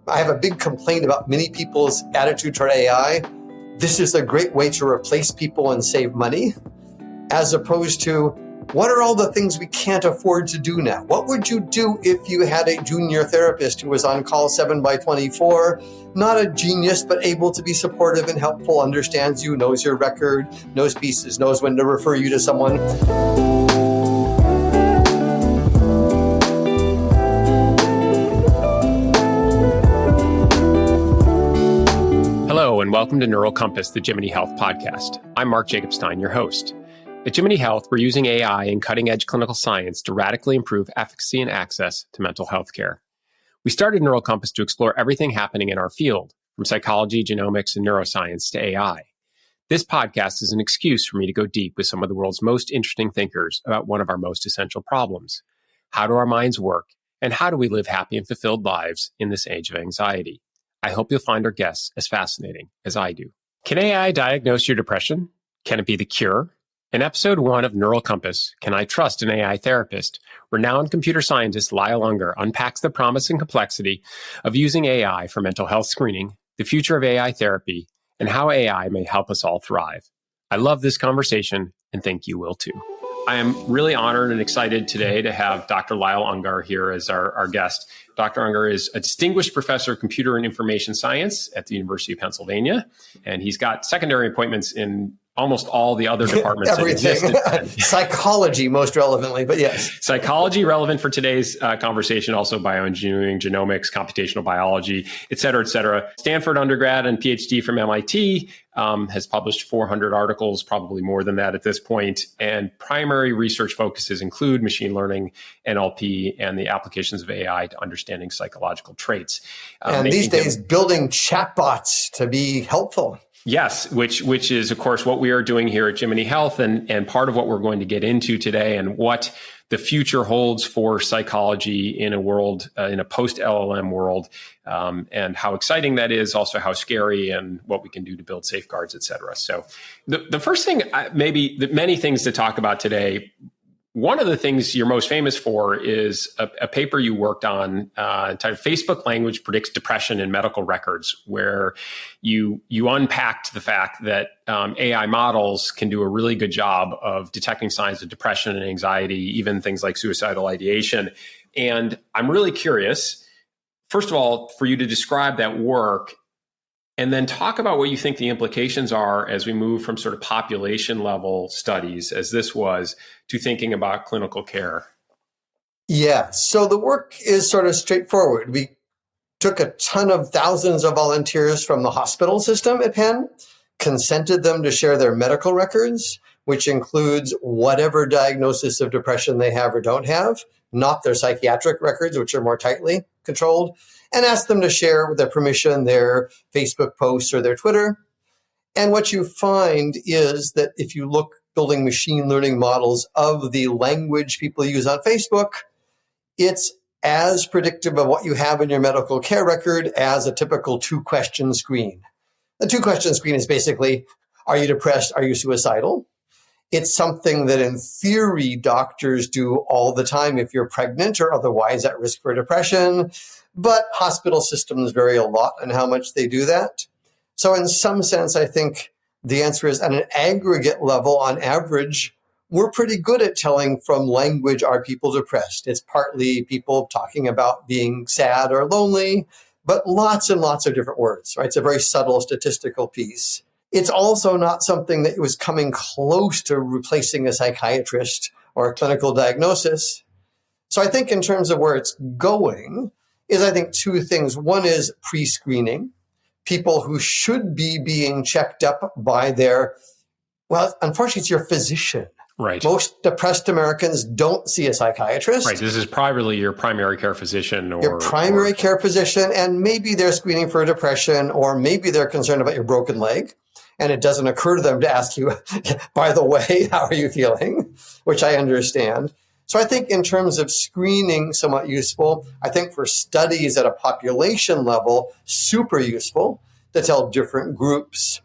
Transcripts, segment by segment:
I have a big complaint about many people's attitude toward AI. This is a great way to replace people and save money, as opposed to what are all the things we can't afford to do now? What would you do if you had a junior therapist who was on call 7/24, not a genius, but able to be supportive and helpful, understands you, knows your record, knows pieces, knows when to refer you to someone? Hello, and welcome to Neural Compass, the Jiminy Health podcast. I'm Mark Jacobstein, your host. At Jiminy Health, we're using AI and cutting-edge clinical science to radically improve efficacy and access to mental health care. We started Neural Compass to explore everything happening in our field, from psychology, genomics, and neuroscience to AI. This podcast is an excuse for me to go deep with some of the world's most interesting thinkers about one of our most essential problems. How do our minds work, and how do we live happy and fulfilled lives in this age of anxiety? I hope you'll find our guests as fascinating as I do. Can AI diagnose your depression? Can it be the cure? In episode 1 of Neural Compass, Can I Trust an AI Therapist? Renowned computer scientist Lyle Ungar unpacks the promise and complexity of using AI for mental health screening, the future of AI therapy, and how AI may help us all thrive. I love this conversation and think you will too. I am really honored and excited today to have Dr. Lyle Ungar here as our guest. Dr. Ungar is a distinguished professor of computer and information science at the University of Pennsylvania, and he's got secondary appointments in almost all the other departments that exist. Psychology, most relevantly, but yes. Psychology relevant for today's conversation, also bioengineering, genomics, computational biology, et cetera, et cetera. Stanford undergrad and PhD from MIT, has published 400 articles, probably more than that at this point. And primary research focuses include machine learning, NLP, and the applications of AI to understanding psychological traits. And these days, building chatbots to be helpful. Yes, which is, of course, what we are doing here at Jiminy Health and part of what we're going to get into today and what the future holds for psychology in a world, in a post-LLM world, and how exciting that is, also how scary and what we can do to build safeguards, et cetera. So the first thing, maybe the many things to talk about today, one of the things you're most famous for is a paper you worked on entitled Facebook Language Predicts Depression in Medical Records, where you unpacked the fact that AI models can do a really good job of detecting signs of depression and anxiety, even things like suicidal ideation. And I'm really curious, first of all, for you to describe that work and then talk about what you think the implications are as we move from sort of population level studies, as this was, to thinking about clinical care. Yeah, so the work is sort of straightforward. We took a ton of thousands of volunteers from the hospital system at Penn, consented them to share their medical records, which includes whatever diagnosis of depression they have or don't have, not their psychiatric records, which are more tightly controlled, and asked them to share with their permission their Facebook posts or their Twitter. And what you find is that if you look building machine learning models of the language people use on Facebook, it's as predictive of what you have in your medical care record as a typical 2-question screen. The 2-question screen is basically, are you depressed? Are you suicidal? It's something that in theory, doctors do all the time if you're pregnant or otherwise at risk for depression. But hospital systems vary a lot on how much they do that. So in some sense, I think the answer is at an aggregate level, on average, we're pretty good at telling from language, are people depressed? It's partly people talking about being sad or lonely, but lots and lots of different words, right? It's a very subtle statistical piece. It's also not something that was coming close to replacing a psychiatrist or a clinical diagnosis. So I think in terms of where it's going is, I think, 2 things. One is pre-screening, people who should be being checked up by their, well, unfortunately, it's your physician. Right. Most depressed Americans don't see a psychiatrist. Right. This is probably your primary care physician your primary care physician, and maybe they're screening for depression, or maybe they're concerned about your broken leg. And it doesn't occur to them to ask you, by the way, how are you feeling? Which I understand. So I think in terms of screening, somewhat useful. I think for studies at a population level, super useful to tell different groups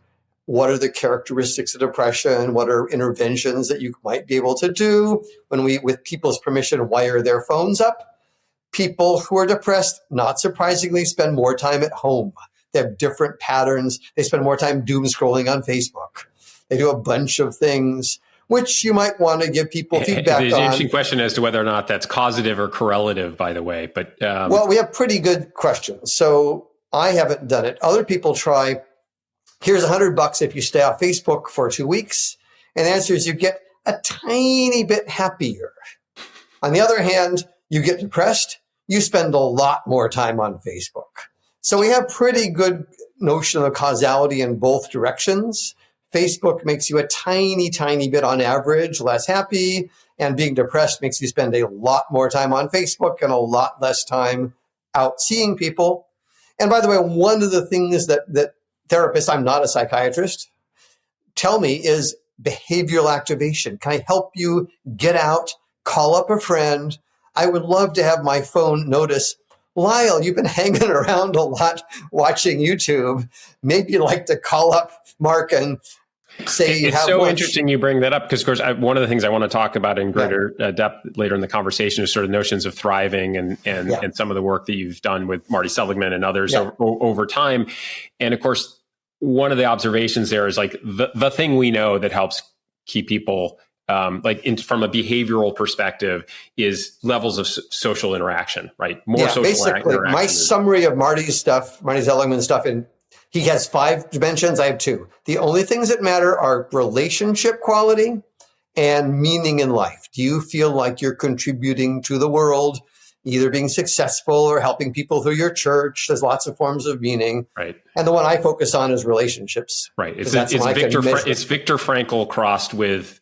what are the characteristics of depression, what are interventions that you might be able to do when we, with people's permission, wire their phones up. People who are depressed, not surprisingly, spend more time at home. They have different patterns. They spend more time doom scrolling on Facebook. They do a bunch of things, which you might want to give people feedback There's an on. interesting question as to whether or not that's causative or correlative, by the way. But well, we have pretty good questions. So I haven't done it. Other people try. Here's $100 if you stay off Facebook for 2 weeks. And the answer is you get a tiny bit happier. On the other hand, you get depressed, you spend a lot more time on Facebook. So we have pretty good notion of causality in both directions. Facebook makes you a tiny bit on average less happy, and being depressed makes you spend a lot more time on Facebook and a lot less time out seeing people. And by the way, one of the things that therapists, I'm not a psychiatrist, tell me is behavioral activation. Can I help you get out, call up a friend? I would love to have my phone notice, Lyle, you've been hanging around a lot watching YouTube. Maybe you'd like to call up Mark and say you have It's so lunch. interesting you bring that up because, of course, one of the things I want to talk about in greater depth later in the conversation is sort of notions of thriving and some of the work that you've done with Marty Seligman and others over time. And of course, one of the observations there is like the thing we know that helps keep people from a behavioral perspective is levels of social interaction, right? More social basically, interaction. my summary of Marty Seligman stuff, and he has 5 dimensions. I have 2. The only things that matter are relationship quality and meaning in life. Do you feel like you're contributing to the world, either being successful or helping people through your church? There's lots of forms of meaning. Right. And the one I focus on is relationships. It's Viktor Frankl crossed with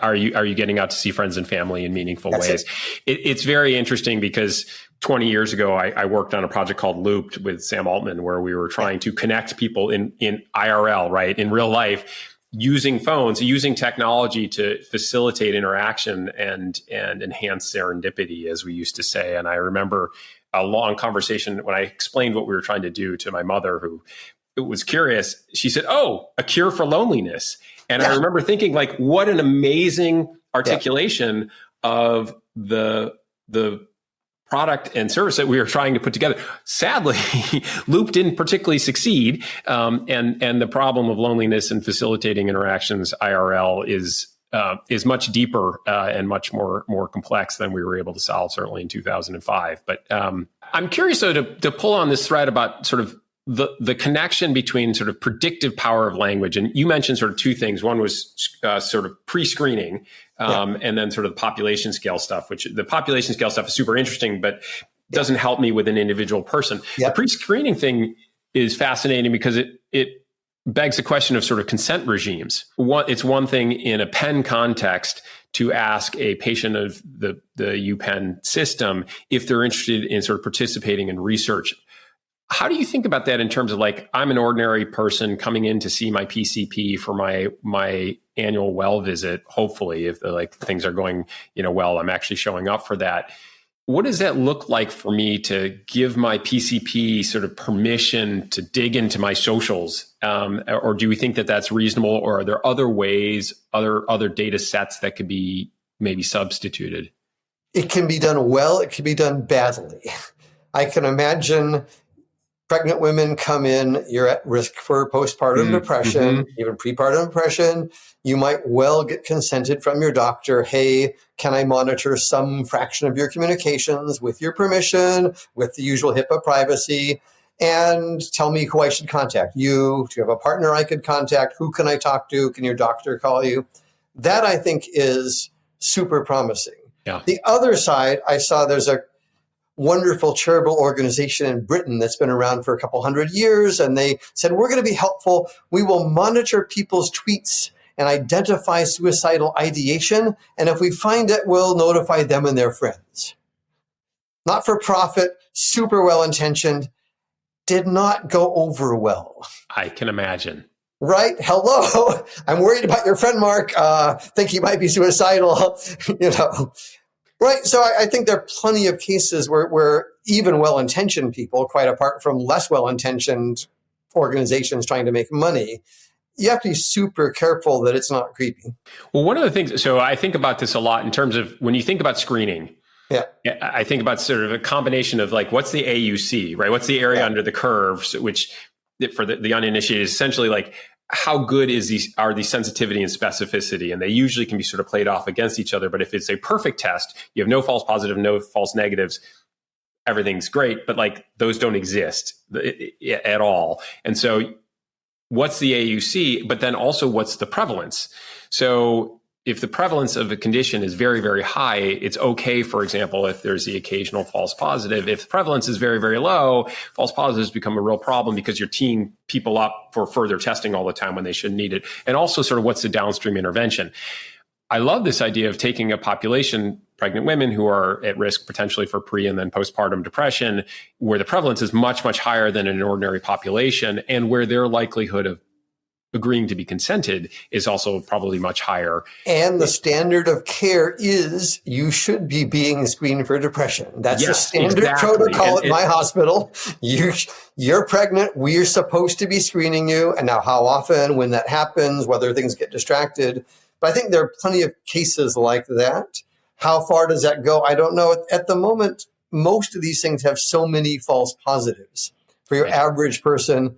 are you getting out to see friends and family in meaningful ways? It's very interesting because 20 years ago, I worked on a project called Looped with Sam Altman, where we were trying to connect people in IRL, right, in real life, using phones, using technology to facilitate interaction and enhance serendipity, as we used to say. And I remember a long conversation when I explained what we were trying to do to my mother, who was curious. She said, "Oh, a cure for loneliness." And I remember thinking, like, what an amazing articulation of the product and service that we were trying to put together. Sadly, Loop didn't particularly succeed. And the problem of loneliness and facilitating interactions IRL is much deeper and much more complex than we were able to solve, certainly in 2005. But I'm curious, though, to pull on this thread about sort of the connection between sort of predictive power of language. And you mentioned sort of 2 things. One was sort of pre-screening and then sort of the population scale stuff, which the population scale stuff is super interesting, but doesn't help me with an individual person. The pre-screening thing is fascinating because it begs the question of sort of consent regimes. It's one thing in a Penn context to ask a patient of the UPenn system if they're interested in sort of participating in research. How do you think about that in terms of, like, I'm an ordinary person coming in to see my PCP for my annual well visit, hopefully, if things are going, well, I'm actually showing up for that. What does that look like for me to give my PCP sort of permission to dig into my socials? Or do we think that that's reasonable, or are there other ways, other data sets that could be maybe substituted? It can be done well. It can be done badly. I can imagine pregnant women come in, you're at risk for postpartum depression, even prepartum depression. You might well get consented from your doctor. Hey, can I monitor some fraction of your communications with your permission, with the usual HIPAA privacy? And tell me who I should contact. You, do you have a partner I could contact? Who can I talk to? Can your doctor call you? That, I think, is super promising. Yeah. The other side, I saw there's a wonderful charitable organization in Britain that's been around for a couple hundred years. And they said, we're going to be helpful. We will monitor people's tweets and identify suicidal ideation. And if we find it, we'll notify them and their friends. Not for profit, super well-intentioned, did not go over well. I can imagine. Right? Hello. I'm worried about your friend, Mark. Think he might be suicidal. Right. So I think there are plenty of cases where even well-intentioned people, quite apart from less well-intentioned organizations trying to make money, you have to be super careful that it's not creepy. Well, one of the things, so I think about this a lot in terms of when you think about screening, Yeah. I think about sort of a combination of like, what's the AUC, right? What's the area under the curve, which for the uninitiated is essentially like, how good are these sensitivity and specificity? And they usually can be sort of played off against each other. But if it's a perfect test, you have no false positive, no false negatives, everything's great. But like those don't exist at all. And so what's the AUC? But then also what's the prevalence? So if the prevalence of a condition is very, very high, it's okay, for example, if there's the occasional false positive. If the prevalence is very, very low, false positives become a real problem because you're teeing people up for further testing all the time when they shouldn't need it. And also sort of what's the downstream intervention. I love this idea of taking a population, pregnant women who are at risk potentially for pre and then postpartum depression, where the prevalence is much, much higher than in an ordinary population, and where their likelihood of agreeing to be consented is also probably much higher. And the standard of care is you should be being screened for depression. That's the standard protocol at my hospital. You're pregnant. We're supposed to be screening you. And now how often, when that happens, whether things get distracted. But I think there are plenty of cases like that. How far does that go? I don't know. At the moment, most of these things have so many false positives for your average person.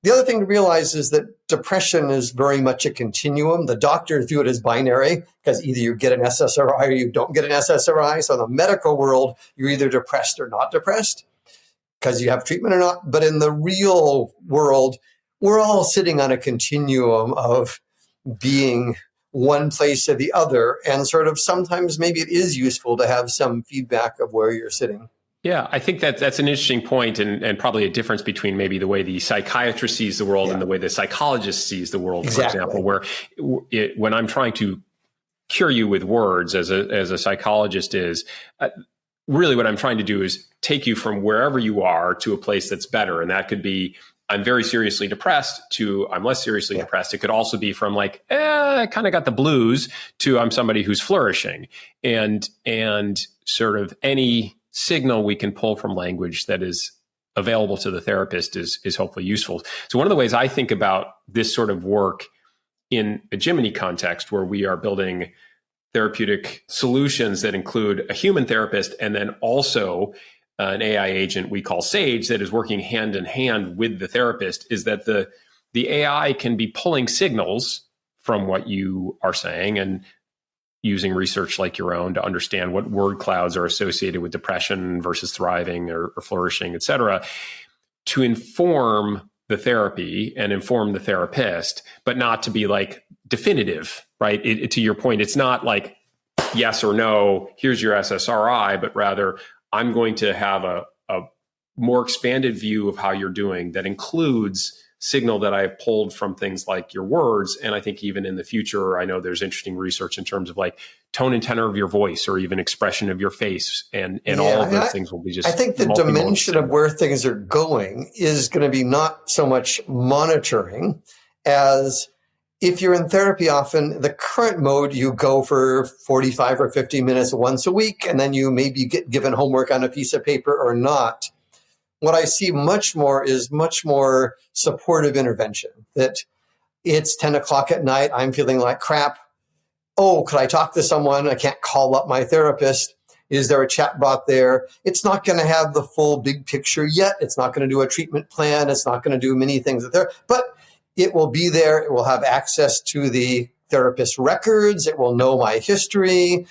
The other thing to realize is that depression is very much a continuum. The doctors view it as binary because either you get an SSRI or you don't get an SSRI. So in the medical world, you're either depressed or not depressed because you have treatment or not. But in the real world, we're all sitting on a continuum of being one place or the other. And sort of sometimes maybe it is useful to have some feedback of where you're sitting. Yeah, I think that's an interesting point, and probably a difference between maybe the way the psychiatrist sees the world and the way the psychologist sees the world, for example, where when I'm trying to cure you with words as a psychologist is really what I'm trying to do is take you from wherever you are to a place that's better. And that could be I'm very seriously depressed to I'm less seriously depressed. It could also be from like, I kind of got the blues to I'm somebody who's flourishing, and sort of any signal we can pull from language that is available to the therapist is hopefully useful. So one of the ways I think about this sort of work in a Jiminy context where we are building therapeutic solutions that include a human therapist and then also an AI agent we call Sage that is working hand in hand with the therapist is that the AI can be pulling signals from what you are saying and using research like your own to understand what word clouds are associated with depression versus thriving or flourishing, et cetera, to inform the therapy and inform the therapist, but not to be like definitive, right? To your point, it's not like yes or no, here's your SSRI, but rather I'm going to have a more expanded view of how you're doing that includes signal that I've pulled from things like your words. And I think even in the future, I know there's interesting research in terms of like tone and tenor of your voice or even expression of your face. And all of those things will be just. I think the dimension of where things are going is going to be not so much monitoring as if you're in therapy often, the current mode, you go for 45 or 50 minutes once a week, and then you maybe get given homework on a piece of paper or not. What I see much more is much more supportive intervention, that it's 10 o'clock at night. I'm feeling like crap. Oh, could I talk to someone? I can't call up my therapist. Is there a chatbot there? It's not going to have the full big picture yet. It's not going to do a treatment plan. It's not going to do many things there, but it will be there. It will have access to the therapist's records. It will know my history.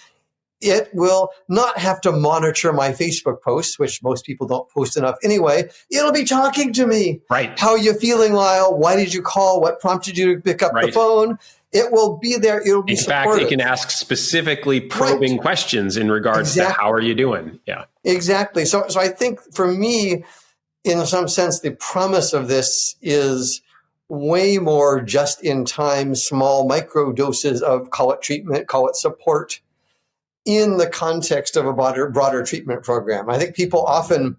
It will not have to monitor my Facebook posts, which most people don't post enough anyway. It'll be talking to me. Right. How are you feeling, Lyle? Why did you call? What prompted you to pick up the phone? It will be there. It'll be supportive. In fact, it can ask specifically probing questions in regards to how are you doing? Yeah. Exactly. So I think for me, in some sense, the promise of this is way more just in time, small micro doses of call it treatment, call it support, in the context of a broader treatment program. I think people often,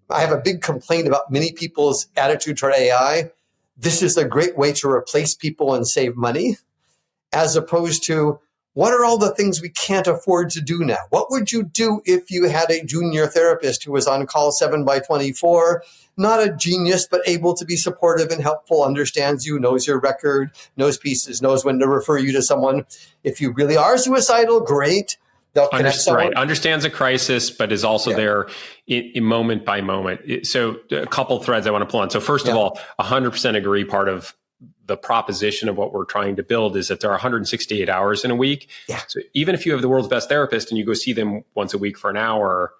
I have a big complaint about many people's attitude toward AI. This is a great way to replace people and save money, as opposed to what are all the things we can't afford to do now? What would you do if you had a junior therapist who was on call 7/24, not a genius, but able to be supportive and helpful, understands you, knows your record, knows pieces, knows when to refer you to someone. If you really are suicidal, great. They'll connect someone. Right. Understands a crisis, but is also there in moment by moment. So a couple threads I want to pull on. So first of all, 100% agree. Part of the proposition of what we're trying to build is that there are 168 hours in a week. Yeah. So even if you have the world's best therapist and you go see them once a week for an hour,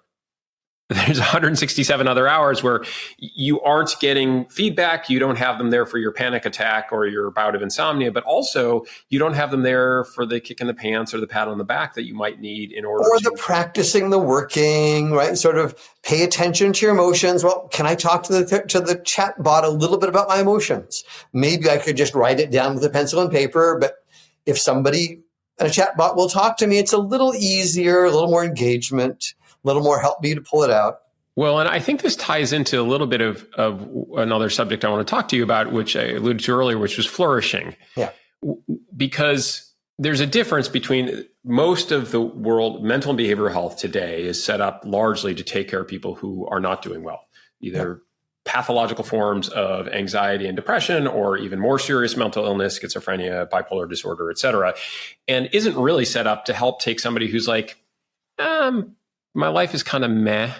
there's 167 other hours where you aren't getting feedback. You don't have them there for your panic attack or your bout of insomnia, but also you don't have them there for the kick in the pants or the pat on the back that you might need in order or the practicing, the working, right? Sort of pay attention to your emotions. Well, can I talk to the chat bot a little bit about my emotions? Maybe I could just write it down with a pencil and paper, but if somebody, a chat bot will talk to me, it's a little easier, a little more engagement, a little more help me to pull it out. Well, and I think this ties into a little bit of another subject I want to talk to you about, which I alluded to earlier, which was flourishing. Yeah. Because there's a difference between most of the world, mental and behavioral health today is set up largely to take care of people who are not doing well, either pathological forms of anxiety and depression, or even more serious mental illness, schizophrenia, bipolar disorder, et cetera, and isn't really set up to help take somebody who's like, my life is kind of meh,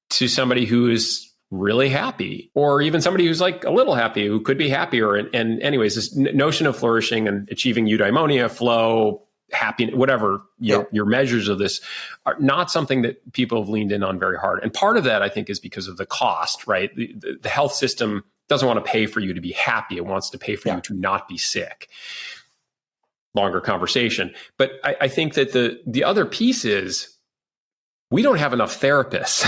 to somebody who is really happy, or even somebody who's like a little happy, who could be happier. And anyways, this notion of flourishing and achieving eudaimonia, flow, happiness, whatever your measures of this are not something that people have leaned in on very hard. And part of that, I think, is because of the cost, right? The health system doesn't want to pay for you to be happy. It wants to pay for you to not be sick. Longer conversation. But I think that the other piece is, we don't have enough therapists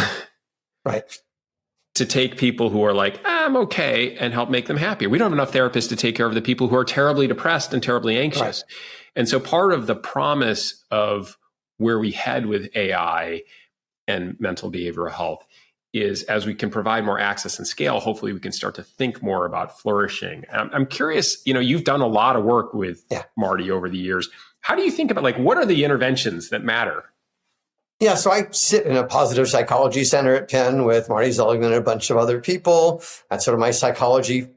to take people who are like, I'm okay, and help make them happier. We don't have enough therapists to take care of the people who are terribly depressed and terribly anxious. Right. And so part of the promise of where we head with AI and mental behavioral health is, as we can provide more access and scale, hopefully we can start to think more about flourishing. I'm curious, you've done a lot of work with Marty over the years. How do you think about, what are the interventions that matter? Yeah, so I sit in a positive psychology center at Penn with Marty Seligman and a bunch of other people. That's sort of my psychology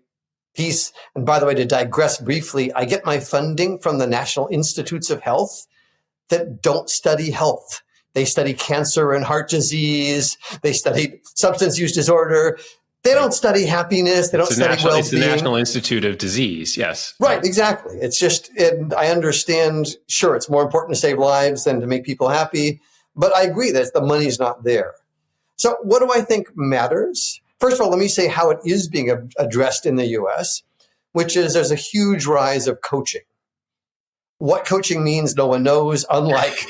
piece. And by the way, to digress briefly, I get my funding from the National Institutes of Health that don't study health. They study cancer and heart disease. They study substance use disorder. They don't study happiness. They don't study well-being. It's the National Institute of Disease, yes. Right, exactly. It's just, I understand, sure, it's more important to save lives than to make people happy. But I agree that the money's not there. So what do I think matters? First of all, let me say how it is being addressed in the US, which is there's a huge rise of coaching. What coaching means, no one knows, unlike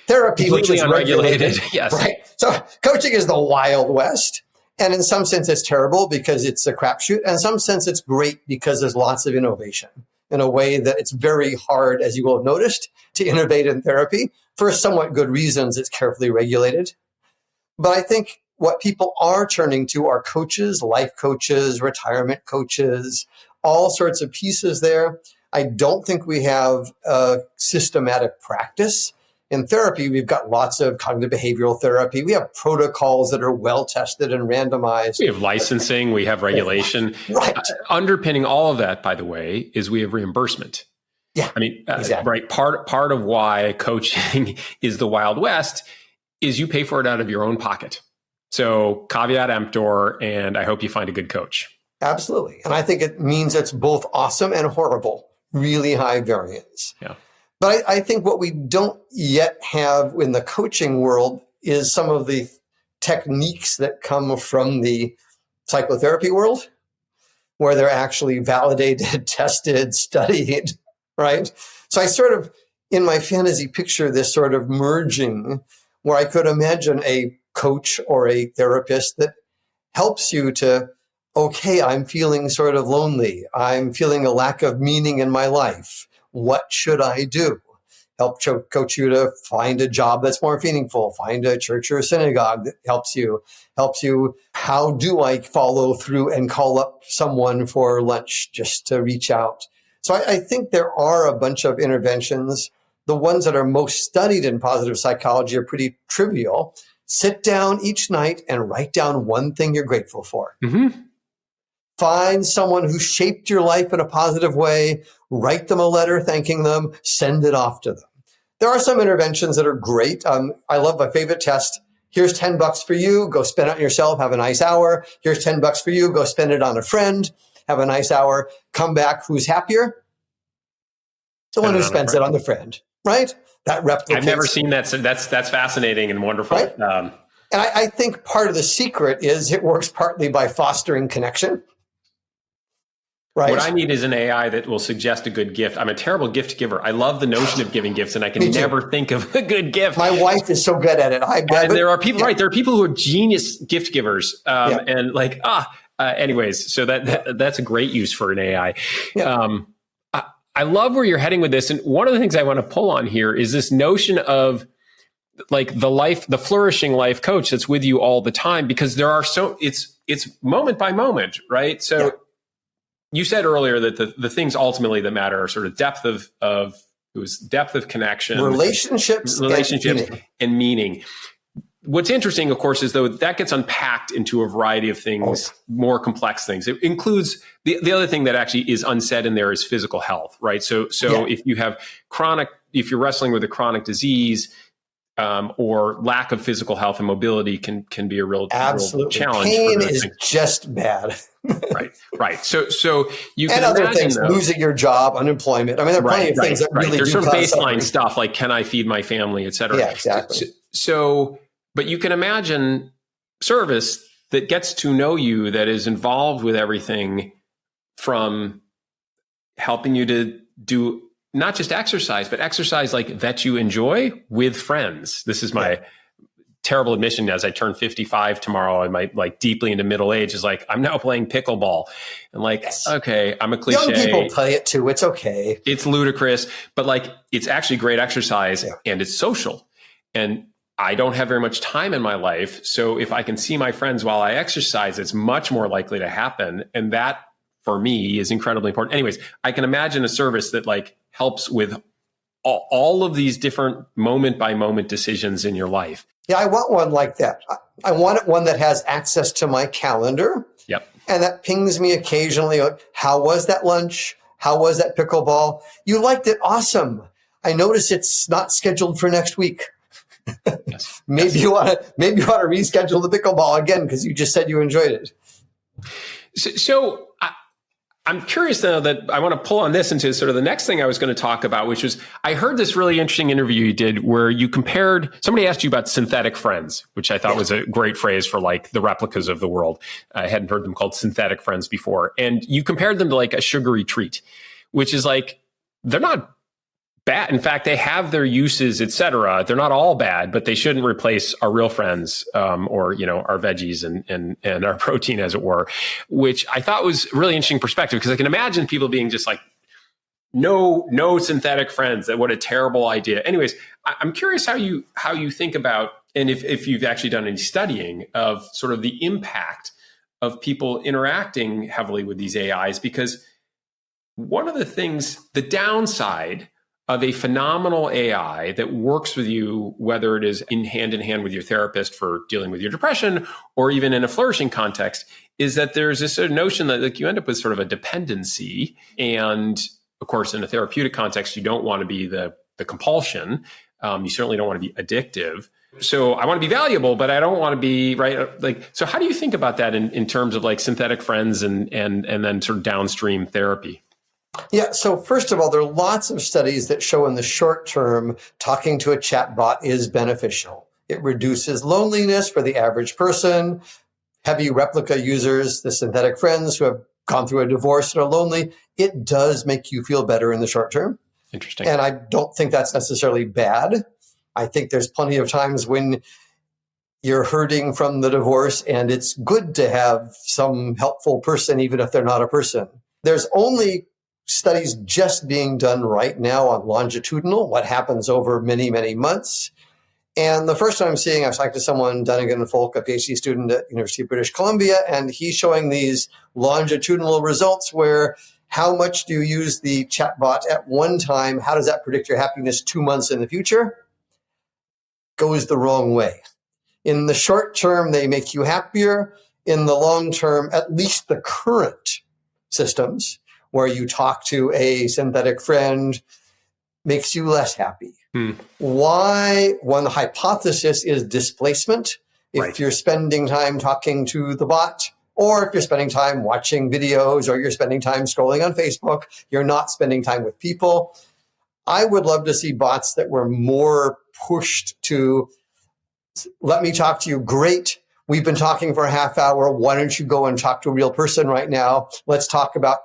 therapy, which is regulated. Yes. Right. So coaching is the Wild West. And in some sense, it's terrible because it's a crapshoot. And in some sense, it's great because there's lots of innovation in a way that it's very hard, as you will have noticed, to innovate in therapy. For somewhat good reasons, it's carefully regulated. But I think what people are turning to are coaches, life coaches, retirement coaches, all sorts of pieces there. I don't think we have a systematic practice. In therapy, we've got lots of cognitive behavioral therapy. We have protocols that are well tested and randomized. We have licensing, we have regulation. Right. Underpinning all of that, by the way, is we have reimbursement. Yeah, I mean, exactly. Right. Part of why coaching is the Wild West is you pay for it out of your own pocket. So caveat emptor, and I hope you find a good coach. Absolutely. And I think it means it's both awesome and horrible, really high variance. Yeah. But I think what we don't yet have in the coaching world is some of the techniques that come from the psychotherapy world, where they're actually validated, tested, studied, right? So I sort of, in my fantasy, picture this sort of merging where I could imagine a coach or a therapist that helps you to, okay, I'm feeling sort of lonely. I'm feeling a lack of meaning in my life. What should I do? Help coach you to find a job that's more meaningful, find a church or a synagogue that helps you. How do I follow through and call up someone for lunch just to reach out? So I think there are a bunch of interventions. The ones that are most studied in positive psychology are pretty trivial. Sit down each night and write down one thing you're grateful for. Mm-hmm. Find someone who shaped your life in a positive way, write them a letter thanking them, send it off to them. There are some interventions that are great. I love my favorite test. Here's $10 for you. Go spend it on yourself. Have a nice hour. Here's $10 for you. Go spend it on a friend. Have a nice hour. Come back. Who's happier? The one who spends it on the friend, right? That replicates. I've never seen that. So that's fascinating and wonderful. Right? And I think part of the secret is it works partly by fostering connection. Right. What I need is an AI that will suggest a good gift. I'm a terrible gift giver. I love the notion of giving gifts, and I can never think of a good gift. My wife is so good at it. And there are people, right? There are people who are genius gift givers, and like anyways. So that's a great use for an AI. Yeah. I love where you're heading with this, and one of the things I want to pull on here is this notion of like the flourishing life coach that's with you all the time, because there are it's moment by moment, right? So. Yeah. You said earlier that the things ultimately that matter are sort of depth of connection, relationships and meaning. What's interesting, of course, is though that gets unpacked into a variety of things, more complex things. It includes the other thing that actually is unsaid in there is physical health, right? So if you have if you're wrestling with a chronic disease, or lack of physical health and mobility can be a real challenge. Pain is just bad. Right. So you can other imagine things, losing your job, unemployment. I mean, there are plenty of things that really there's do sort of baseline suffering. stuff like, can I feed my family, et cetera. Yeah, exactly. So, but you can imagine service that gets to know you, that is involved with everything from helping you to do not just exercise, but exercise like that you enjoy with friends. This is my terrible admission as I turn 55 tomorrow and my like deeply into middle age is like, I'm now playing pickleball and like, okay, I'm a cliche. Young people play it too. It's okay. It's ludicrous, but like, it's actually great exercise and it's social. And I don't have very much time in my life. So if I can see my friends while I exercise, it's much more likely to happen. And that for me is incredibly important. Anyways, I can imagine a service that like helps with all of these different moment by moment decisions in your life. Yeah, I want one like that. I want one that has access to my calendar. Yep. And that pings me occasionally. How was that lunch? How was that pickleball? You liked it. Awesome. I notice it's not scheduled for next week. Yes. Maybe you want to reschedule the pickleball again because you just said you enjoyed it. So I'm curious though that I want to pull on this into sort of the next thing I was going to talk about, which was I heard this really interesting interview you did where you compared, somebody asked you about synthetic friends, which I thought was a great phrase for like the replicas of the world. I hadn't heard them called synthetic friends before. And you compared them to like a sugary treat, which is like, they're not bad. In fact, they have their uses, et cetera. They're not all bad, but they shouldn't replace our real friends, or, you know, our veggies and our protein, as it were, which I thought was really interesting perspective. Because I can imagine people being just like, no synthetic friends. What a terrible idea. Anyways, I'm curious how you think about, and if you've actually done any studying of sort of the impact of people interacting heavily with these AIs, because one of the things, the downside of a phenomenal AI that works with you, whether it is in hand with your therapist for dealing with your depression, or even in a flourishing context, is that there's this sort of notion that like you end up with sort of a dependency. And of course, in a therapeutic context, you don't want to be the compulsion. You certainly don't want to be addictive. So I want to be valuable, but I don't want to be like, so how do you think about that in terms of like synthetic friends and then sort of downstream therapy? Yeah. So first of all, there are lots of studies that show in the short term, talking to a chatbot is beneficial. It reduces loneliness for the average person. Heavy replica users, the synthetic friends who have gone through a divorce and are lonely, it does make you feel better in the short term. Interesting. And I don't think that's necessarily bad. I think there's plenty of times when you're hurting from the divorce and it's good to have some helpful person, even if they're not a person. There's only studies just being done right now on longitudinal, what happens over many, many months. And the first time I'm seeing, I was talking to someone, Dunnigan Folk, a PhD student at University of British Columbia, and he's showing these longitudinal results where how much do you use the chatbot at one time? How does that predict your happiness 2 months in the future? Goes the wrong way. In the short term, they make you happier. In the long term, at least the current systems, where you talk to a synthetic friend, makes you less happy. Hmm. Why? One hypothesis is displacement. If Right. you're spending time talking to the bot, or if you're spending time watching videos, or you're spending time scrolling on Facebook, you're not spending time with people. I would love to see bots that were more pushed to, let me talk to you. Great. We've been talking for a half hour. Why don't you go and talk to a real person right now? Let's talk about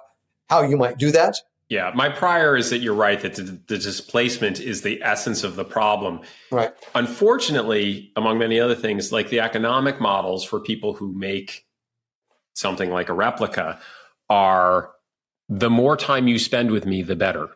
how you might do that. Yeah, my prior is that you're right, that the displacement is the essence of the problem. Right. Unfortunately, among many other things, like the economic models for people who make something like a replica are, the more time you spend with me, the better.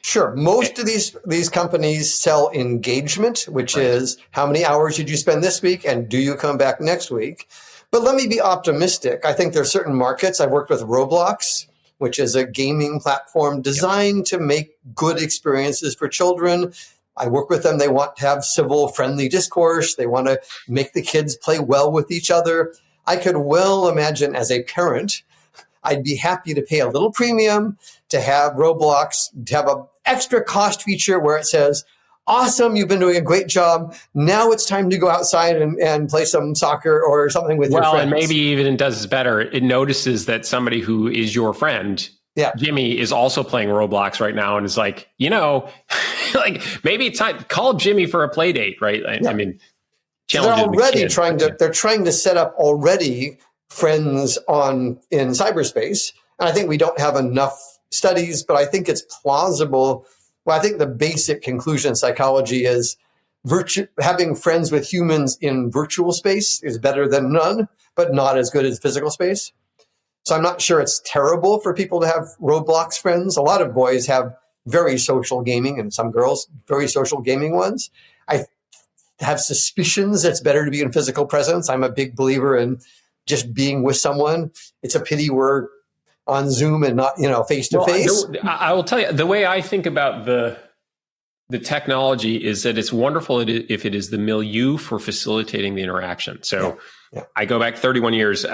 Sure. Most of these companies sell engagement, which is how many hours did you spend this week and do you come back next week? But let me be optimistic. I think there are certain markets. I've worked with Roblox, which is a gaming platform designed to make good experiences for children. I work with them. They want to have civil, friendly discourse. They want to make the kids play well with each other. I could well imagine as a parent, I'd be happy to pay a little premium to have Roblox, to have an extra cost feature where it says, awesome, you've been doing a great job. Now it's time to go outside and play some soccer or something with your friends. Well, and maybe even it does better. It notices that somebody who is your friend, Jimmy, is also playing Roblox right now and is like, like maybe it's time, call Jimmy for a play date, right? I mean, so they're already trying to set up already friends in cyberspace. And I think we don't have enough studies, but I think it's plausible. Well, I think the basic conclusion in psychology is having friends with humans in virtual space is better than none, but not as good as physical space. So I'm not sure it's terrible for people to have Roblox friends. A lot of boys have very social gaming and some girls, very social gaming ones. I have suspicions it's better to be in physical presence. I'm a big believer in just being with someone. It's a pity we're on Zoom and not, face to face. I will tell you, the way I think about the technology is that it's wonderful if it is the milieu for facilitating the interaction. So I go back 31 years.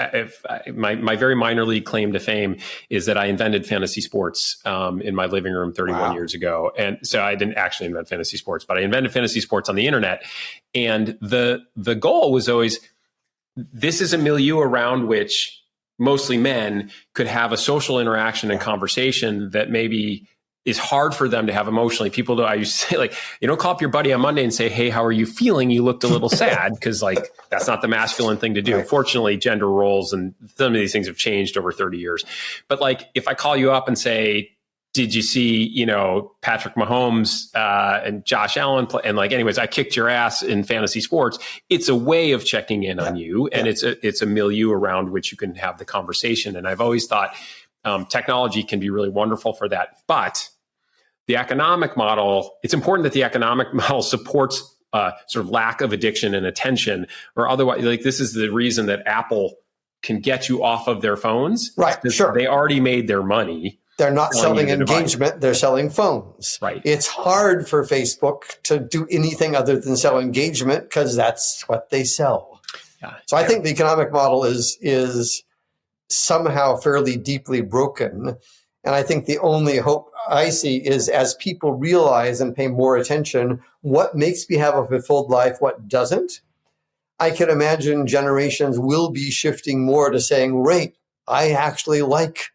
My very minor league claim to fame is that I invented fantasy sports in my living room 31 years ago. And so I didn't actually invent fantasy sports, but I invented fantasy sports on the internet. And the goal was always, this is a milieu around which mostly men could have a social interaction and conversation that maybe is hard for them to have emotionally. I used to say, like, you don't call up your buddy on Monday and say, hey, how are you feeling? You looked a little sad, because that's not the masculine thing to do. Right. Fortunately, gender roles and some of these things have changed over 30 years. But if I call you up and say, did you see, Patrick Mahomes and Josh Allen play? And anyways, I kicked your ass in fantasy sports. It's a way of checking in on you, and it's a milieu around which you can have the conversation. And I've always thought technology can be really wonderful for that. But the economic model, it's important that the economic model supports sort of lack of addiction and attention, or otherwise, this is the reason that Apple can get you off of their phones. Right, sure. They already made their money. They're not selling engagement, they're selling phones. Right. It's hard for Facebook to do anything other than sell engagement because that's what they sell. Yeah. So I think the economic model is somehow fairly deeply broken. And I think the only hope I see is as people realize and pay more attention, what makes me have a fulfilled life, what doesn't. I can imagine generations will be shifting more to saying, right, I actually like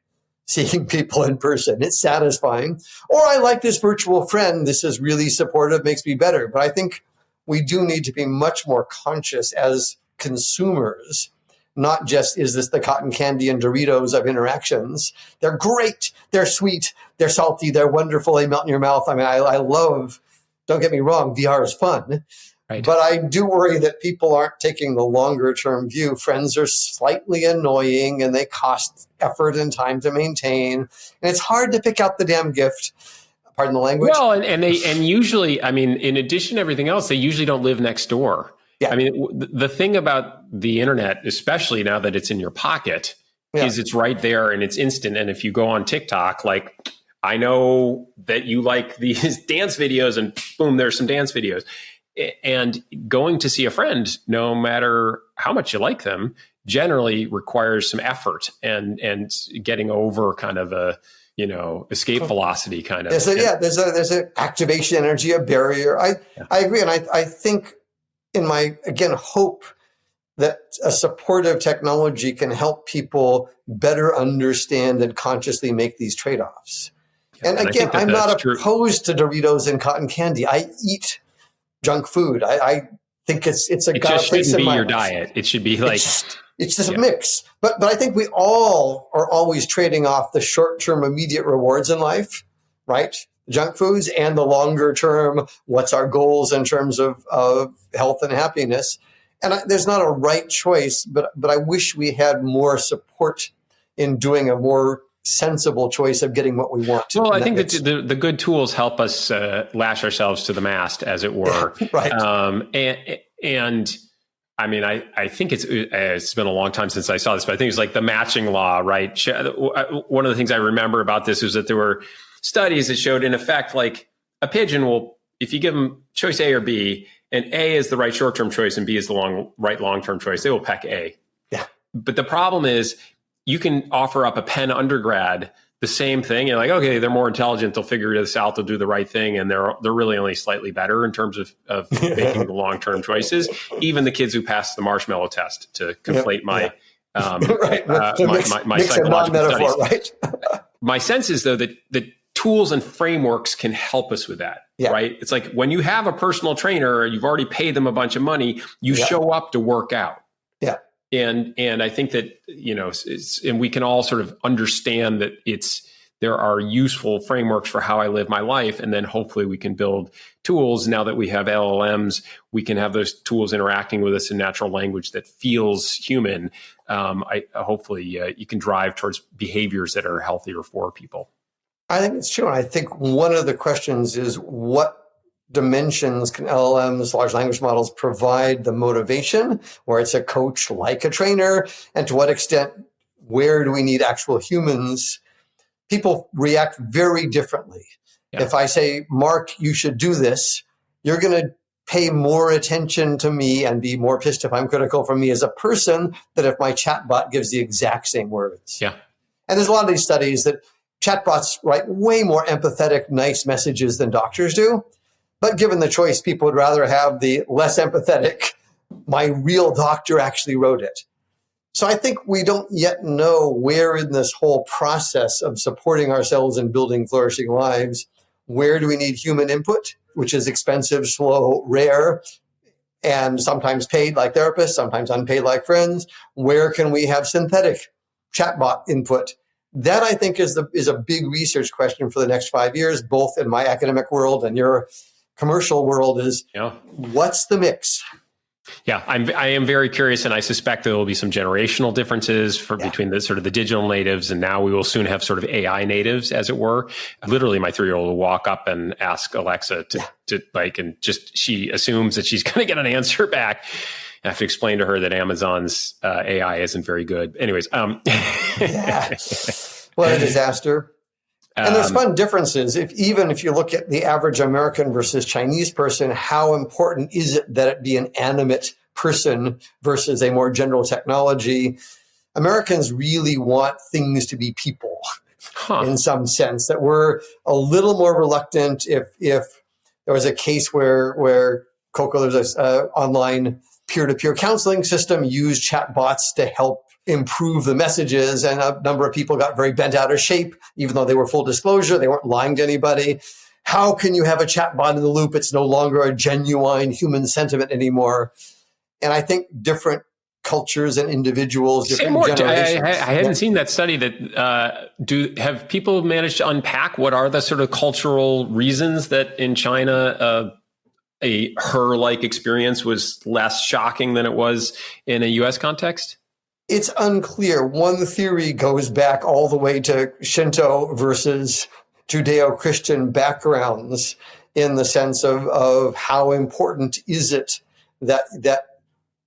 seeing people in person. It's satisfying. Or I like this virtual friend. This is really supportive, makes me better. But I think we do need to be much more conscious as consumers, not just, is this the cotton candy and Doritos of interactions? They're great. They're sweet. They're salty. They're wonderful. They melt in your mouth. I mean, I love, don't get me wrong, VR is fun. Right. But I do worry that people aren't taking the longer term view. Friends are slightly annoying and they cost effort and time to maintain. And it's hard to pick out the damn gift. Pardon the language. Well, and usually, I mean, in addition to everything else, they usually don't live next door. Yeah. I mean, the thing about the internet, especially now that it's in your pocket, is it's right there and it's instant. And if you go on TikTok, I know that you like these dance videos, and boom, there's some dance videos. And going to see a friend, no matter how much you like them, generally requires some effort and getting over kind of escape velocity kind of. There's an activation energy, a barrier. I agree. And I think in my, again, hope that a supportive technology can help people better understand and consciously make these trade-offs. Yeah, and again, I'm not opposed to Doritos and cotton candy. I eat junk food. I think it's got a place in my life. Diet. It should be like it's just a mix. But I think we all are always trading off the short-term immediate rewards in life, right? Junk foods, and the longer term, what's our goals in terms of health and happiness. And there's not a right choice, but I wish we had more support in doing a more sensible choice of getting what we want. Well, I think that the good tools help us lash ourselves to the mast, as it were. Yeah, right. And I mean, I think it's been a long time since I saw this, but I think it's like the matching law, right? One of the things I remember about this was that there were studies that showed, in effect, like a pigeon will, if you give them choice A or B, and A is the right short-term choice and B is the right long-term choice, they will peck A. Yeah. But the problem is, you can offer up a Penn undergrad the same thing. You're like, okay, they're more intelligent. They'll figure this out. They'll do the right thing. And they're really only slightly better in terms of making the long-term choices. Even the kids who pass the marshmallow test, to conflate my psychological studies. Right? My sense is, though, that the tools and frameworks can help us with that. Yeah. Right. It's like when you have a personal trainer, you've already paid them a bunch of money, you show up to work out. Yeah. And I think that, and we can all sort of understand that there are useful frameworks for how I live my life. And then hopefully we can build tools. Now that we have LLMs, we can have those tools interacting with us in natural language that feels human. Hopefully you can drive towards behaviors that are healthier for people. I think it's true. And I think one of the questions is, what dimensions can LLMs, large language models, provide the motivation, where it's a coach like a trainer? And to what extent, where do we need actual humans? People react very differently. Yeah. If I say, Mark, you should do this, you're going to pay more attention to me and be more pissed if I'm critical for me as a person than if my chatbot gives the exact same words. Yeah. And there's a lot of these studies that chatbots write way more empathetic, nice messages than doctors do. But given the choice, people would rather have the less empathetic, my real doctor actually wrote it. So I think we don't yet know where in this whole process of supporting ourselves and building flourishing lives, where do we need human input, which is expensive, slow, rare, and sometimes paid like therapists, sometimes unpaid like friends. Where can we have synthetic chatbot input? That, I think, is a big research question for the next 5 years, both in my academic world and your commercial world, is what's the mix? Yeah, I am very curious, and I suspect there will be some generational differences between the sort of the digital natives, and now we will soon have sort of AI natives, as it were. Literally, my 3-year-old will walk up and ask Alexa to and just, she assumes that she's going to get an answer back. I have to explain to her that Amazon's AI isn't very good. Anyways, what a disaster. And there's fun differences. If you look at the average American versus Chinese person, how important is it that it be an animate person versus a more general technology? Americans really want things to be people in some sense, that we're a little more reluctant. If there was a case where Coco, there's an online peer-to-peer counseling system, used chatbots to help improve the messages, and a number of people got very bent out of shape, even though they were full disclosure, they weren't lying to anybody. How can you have a chatbot in the loop? It's no longer a genuine human sentiment anymore. And I think different cultures and individuals, different generations. I hadn't seen that study. That have people managed to unpack what are the sort of cultural reasons that in China a her-like experience was less shocking than it was in a U.S. context? It's unclear. One theory goes back all the way to Shinto versus Judeo-Christian backgrounds, in the sense of how important is it that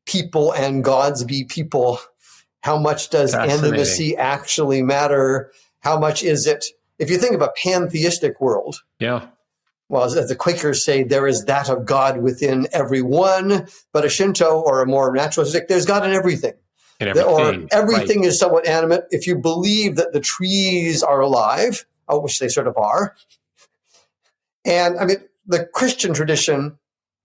people and gods be people? How much does animacy actually matter? How much is it? If you think of a pantheistic world, well, as the Quakers say, there is that of God within everyone, but a Shinto or a more naturalistic, there's God in everything. Or everything is somewhat animate. If you believe that the trees are alive, which they sort of are. And I mean, the Christian tradition,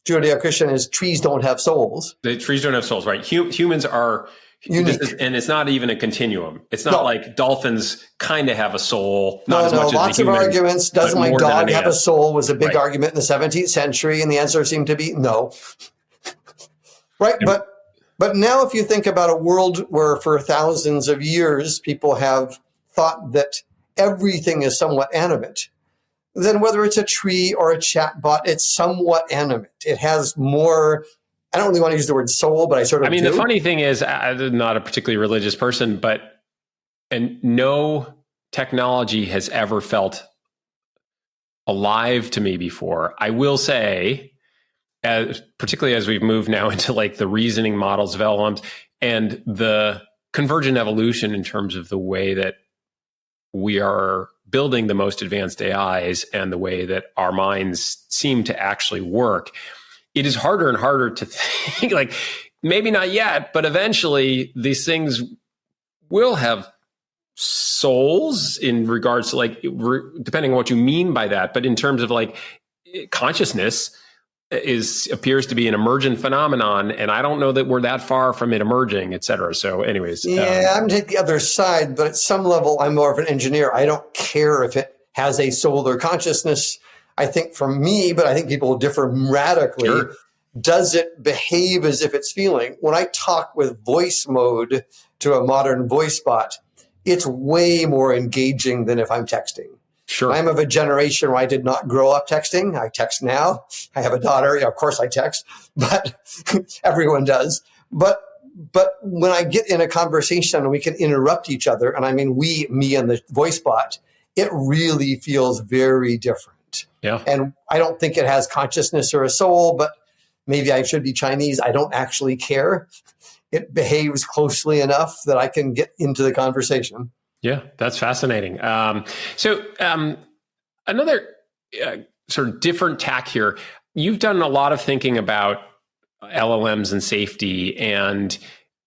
Judeo-Christian, is trees don't have souls. The trees don't have souls, right? Humans are unique. And it's not even a continuum. It's not like dolphins kind of have a soul. Not as much as lots a human, of arguments. Does my dog have a ant. soul was a big argument in the 17th century, and the answer seemed to be no. Right? Yeah. But now if you think about a world where for thousands of years people have thought that everything is somewhat animate, then whether it's a tree or a chatbot, it's somewhat animate. It has more, I don't really want to use the word soul, but I sort of do. The funny thing is, I'm not a particularly religious person, and no technology has ever felt alive to me before. I will say, particularly as we've moved now into like the reasoning models of LLMs and the convergent evolution in terms of the way that we are building the most advanced AIs and the way that our minds seem to actually work, it is harder and harder to think, like, maybe not yet, but eventually these things will have souls in regards to, like, depending on what you mean by that. But in terms of like consciousness appears to be an emergent phenomenon, and I don't know that we're that far from it emerging, et cetera. So anyways. Yeah, I'm taking the other side, but at some level, I'm more of an engineer. I don't care if it has a soul or consciousness. I think for me, but I think people differ radically. Sure. Does it behave as if it's feeling? When I talk with voice mode to a modern voice bot, it's way more engaging than if I'm texting. Sure. I'm of a generation where I did not grow up texting. I text now. I have a daughter. Yeah, of course I text, but everyone does. But when I get in a conversation and we can interrupt each other, and I mean me and the voice bot, it really feels very different. Yeah. And I don't think it has consciousness or a soul, but maybe I should be Chinese. I don't actually care. It behaves closely enough that I can get into the conversation. Yeah, that's fascinating. So another sort of different tack here. You've done a lot of thinking about LLMs and safety. And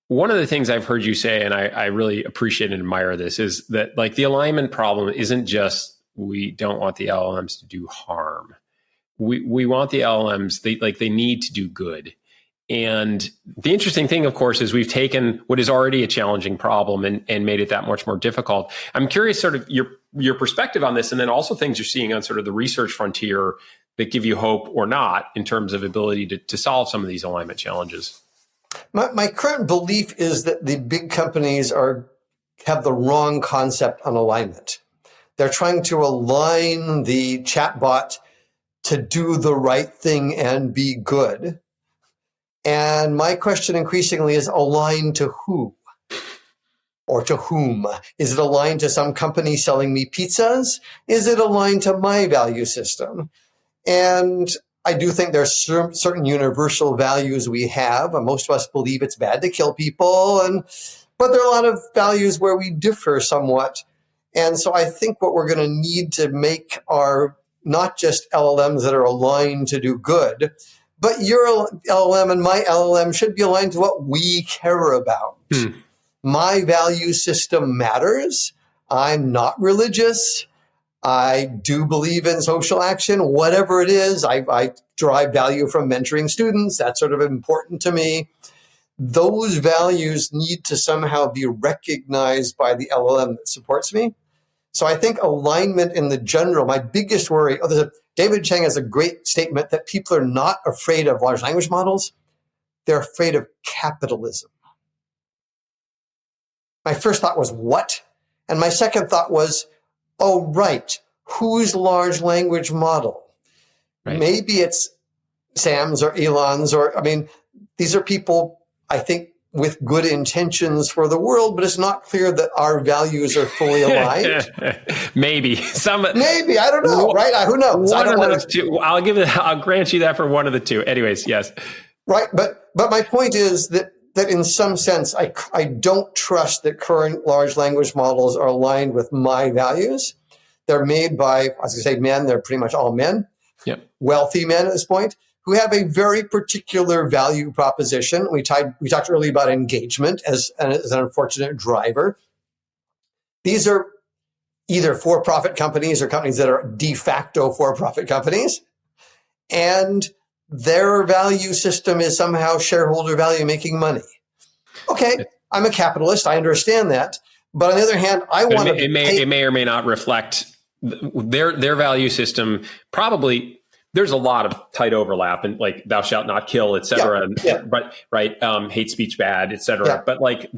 one of the things I've heard you say, and I really appreciate and admire this, is that like the alignment problem isn't just we don't want the LLMs to do harm. We want the LLMs, they need to do good. And the interesting thing, of course, is we've taken what is already a challenging problem and made it that much more difficult. I'm curious sort of your perspective on this, and then also things you're seeing on sort of the research frontier that give you hope or not in terms of ability to solve some of these alignment challenges. My current belief is that the big companies have the wrong concept on alignment. They're trying to align the chatbot to do the right thing and be good. And my question increasingly is aligned to who or to whom? Is it aligned to some company selling me pizzas? Is it aligned to my value system? And I do think there's certain universal values we have. Most of us believe it's bad to kill people, but there are a lot of values where we differ somewhat. And so I think what we're going to need to make are not just LLMs that are aligned to do good, but your LLM and my LLM should be aligned to what we care about. My value system matters. I'm not religious. I do believe in social action, whatever it is. I derive value from mentoring students. That's sort of important to me. Those values need to somehow be recognized by the LLM that supports me. So I think alignment in the general, my biggest worry, David Chang has a great statement that people are not afraid of large language models. They're afraid of capitalism. My first thought was, what? And my second thought was, oh, right. Whose large language model? Right. Maybe it's Sam's or Elon's these are people, I think, with good intentions for the world, but it's not clear that our values are fully aligned. Maybe. Maybe, I don't know, right? Who knows? I'll grant you that for one of the two. Anyways, yes. Right, but my point is that in some sense, I don't trust that current large language models are aligned with my values. They're made by, I was going to say men, they're pretty much all men, wealthy men at this point, who have a very particular value proposition. We talked earlier about engagement as an unfortunate driver. These are either for-profit companies or companies that are de facto for-profit companies. And their value system is somehow shareholder value, making money. Okay, I'm a capitalist. I understand that. But on the other hand, I want to... It may or may not reflect their value system. Probably there's a lot of tight overlap, and like thou shalt not kill, et cetera. Yeah. But right, hate speech bad, et cetera. Yeah. But like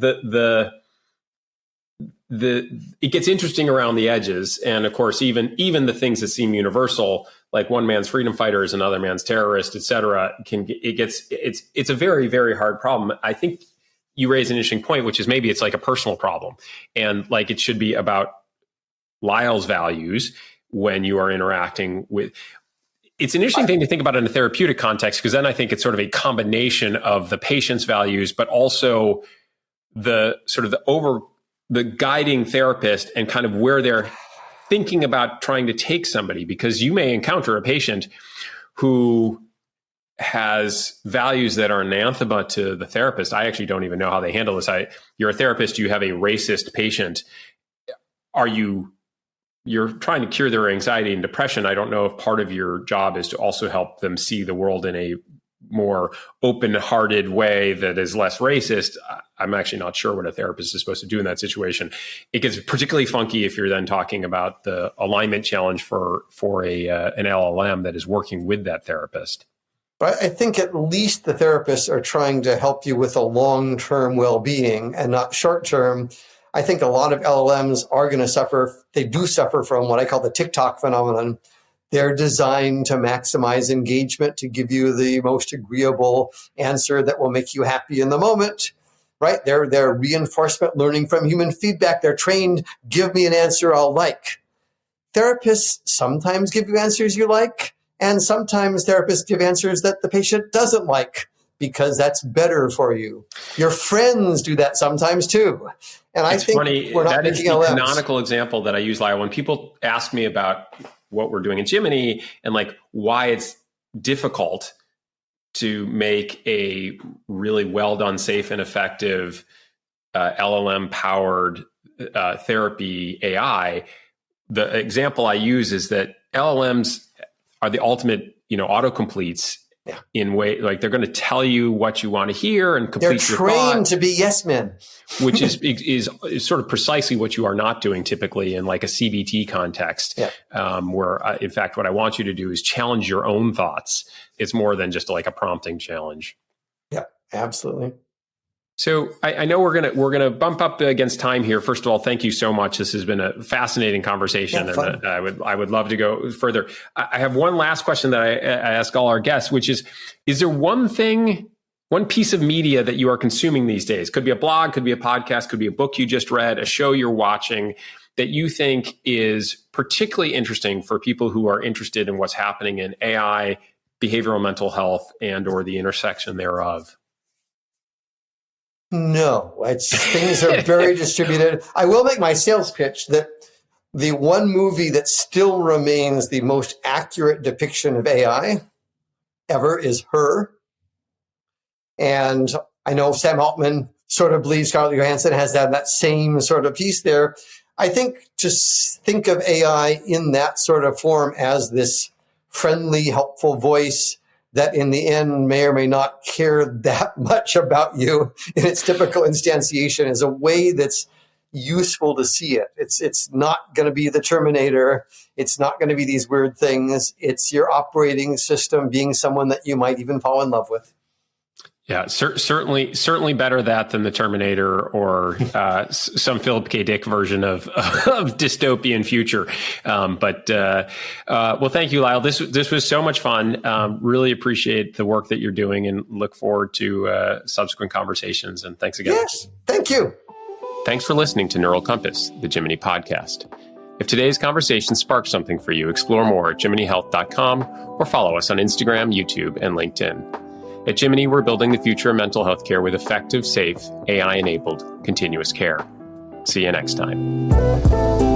it gets interesting around the edges. And of course, even the things that seem universal, like one man's freedom fighter is another man's terrorist, et cetera, it's a very, very hard problem. I think you raise an interesting point, which is maybe it's like a personal problem, and like it should be about Lyle's values when you are interacting with. It's an interesting thing to think about in a therapeutic context, because then I think it's sort of a combination of the patient's values, but also the sort of the guiding therapist and kind of where they're thinking about trying to take somebody, because you may encounter a patient who has values that are anathema to the therapist. I actually don't even know how they handle this. You're a therapist, you have a racist patient. You're trying to cure their anxiety and depression. I don't know if part of your job is to also help them see the world in a more open-hearted way that is less racist. I'm actually not sure what a therapist is supposed to do in that situation. It gets particularly funky if you're then talking about the alignment challenge for an LLM that is working with that therapist. But I think at least the therapists are trying to help you with a long-term well-being and not short-term. I think a lot of LLMs are going to suffer. They do suffer from what I call the TikTok phenomenon. They're designed to maximize engagement, to give you the most agreeable answer that will make you happy in the moment, right? They're reinforcement learning from human feedback. They're trained, give me an answer I'll like. Therapists sometimes give you answers you like, and sometimes therapists give answers that the patient doesn't like because that's better for you. Your friends do that sometimes too. And I think funny. We're not that is making the LMs. canonical example that I use, Lyle. When people ask me about what we're doing in Jiminy and like why it's difficult to make a really well done, safe and effective LLM powered therapy AI, the example I use is that LLMs are the ultimate, autocompletes. Yeah. In way, like they're going to tell you what you want to hear and complete your thought. They're trained to be yes men, which is sort of precisely what you are not doing typically in like a CBT context, where in fact what I want you to do is challenge your own thoughts. It's more than just like a prompting challenge. Yeah, absolutely. So I know we're gonna bump up against time here. First of all, thank you so much. This has been a fascinating conversation, and I would love to go further. I have one last question that I ask all our guests, which is there one piece of media that you are consuming these days? Could be a blog, could be a podcast, could be a book you just read, a show you're watching that you think is particularly interesting for people who are interested in what's happening in AI, behavioral mental health, and or the intersection thereof. No, things are very distributed. I will make my sales pitch that the one movie that still remains the most accurate depiction of AI ever is Her. And I know Sam Altman sort of believes Scarlett Johansson has that same sort of piece there. I think just think of AI in that sort of form as this friendly, helpful voice that in the end may or may not care that much about you in its typical instantiation, is a way that's useful to see it. It's not going to be the Terminator. It's not going to be these weird things. It's your operating system being someone that you might even fall in love with. Yeah, certainly better that than the Terminator or some Philip K. Dick version of dystopian future. Well, thank you, Lyle. This was so much fun. Really appreciate the work that you're doing and look forward to subsequent conversations. And thanks again. Yes, thank you. Thanks for listening to Neural Compass, the Jiminy podcast. If today's conversation sparked something for you, explore more at jiminyhealth.com or follow us on Instagram, YouTube, and LinkedIn. At Jiminy, we're building the future of mental health care with effective, safe, AI-enabled continuous care. See you next time.